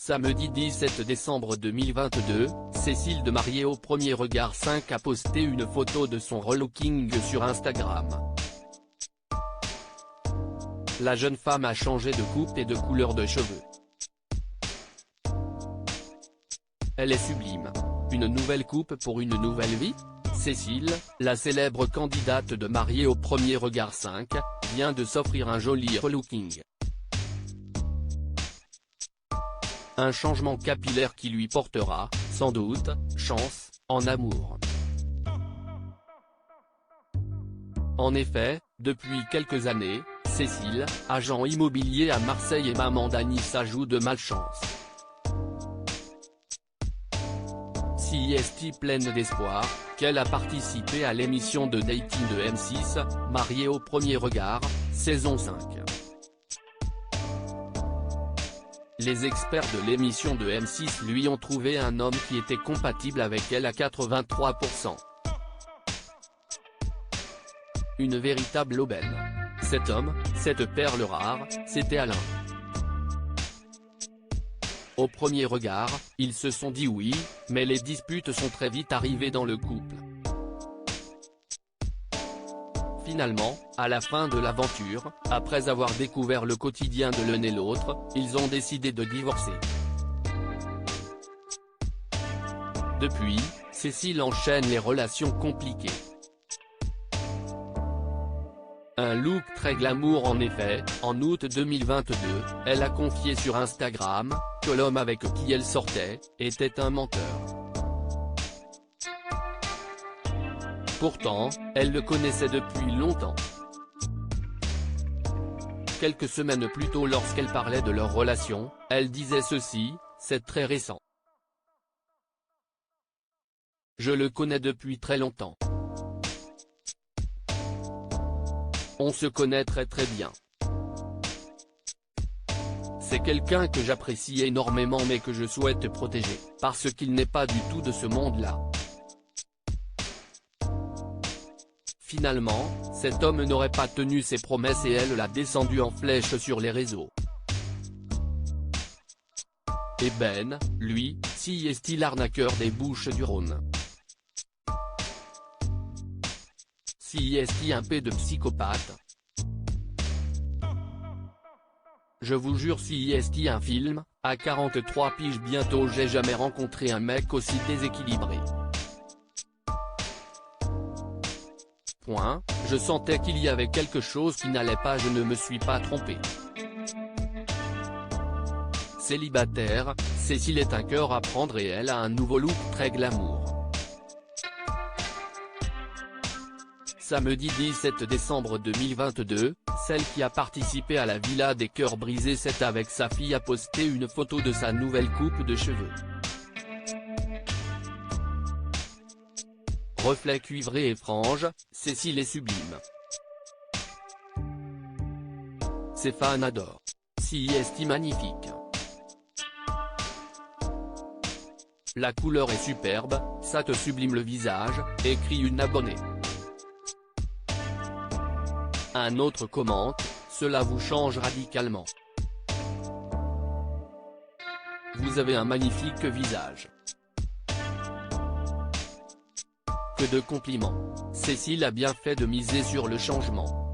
Samedi 17 décembre 2022, Cécile de Mariée au premier regard 5 a posté une photo de son relooking sur Instagram. La jeune femme a changé de coupe et de couleur de cheveux. Elle est sublime. Une nouvelle coupe pour une nouvelle vie ? Cécile, la célèbre candidate de Mariée au premier regard 5, vient de s'offrir un joli relooking. Un changement capillaire qui lui portera, sans doute, chance, en amour. En effet, depuis quelques années, Cécile, agent immobilier à Marseille et maman d'Anissa joue de malchance. CIST pleine d'espoir, qu'elle a participé à l'émission de dating de M6, Mariée au premier regard, saison 5. Les experts de l'émission de M6 lui ont trouvé un homme qui était compatible avec elle à 83%. Une véritable aubaine. Cet homme, cette perle rare, c'était Alain. Au premier regard, ils se sont dit oui, mais les disputes sont très vite arrivées dans le couple. Finalement, à la fin de l'aventure, après avoir découvert le quotidien de l'un et l'autre, ils ont décidé de divorcer. Depuis, Cécile enchaîne les relations compliquées. Un look très glamour en effet, en août 2022, elle a confié sur Instagram, que l'homme avec qui elle sortait, était un menteur. Pourtant, elle le connaissait depuis longtemps. Quelques semaines plus tôt lorsqu'elle parlait de leur relation, elle disait ceci, c'est très récent. Je le connais depuis très longtemps. On se connaît très bien. C'est quelqu'un que j'apprécie énormément mais que je souhaite protéger, parce qu'il n'est pas du tout de ce monde-là. Finalement, cet homme n'aurait pas tenu ses promesses et elle l'a descendu en flèche sur les réseaux. Et Ben, lui, CIST l'arnaqueur des Bouches du Rhône. CIST un peu de psychopathe. Je vous jure CIST un film, à 43 piges bientôt j'ai jamais rencontré un mec aussi déséquilibré. Je sentais qu'il y avait quelque chose qui n'allait pas, je ne me suis pas trompé. Célibataire, Cécile est un cœur à prendre et elle a un nouveau look très glamour. Samedi 17 décembre 2022, celle qui a participé à la Villa des Cœurs Brisés 7 avec sa fille a posté une photo de sa nouvelle coupe de cheveux. Reflets cuivrés et franges, Cécile est sublime. Ses fans adorent. CIST magnifique. La couleur est superbe, ça te sublime le visage, écrit une abonnée. Un autre commente, cela vous change radicalement. Vous avez un magnifique visage. Que de compliments. Cécile a bien fait de miser sur le changement.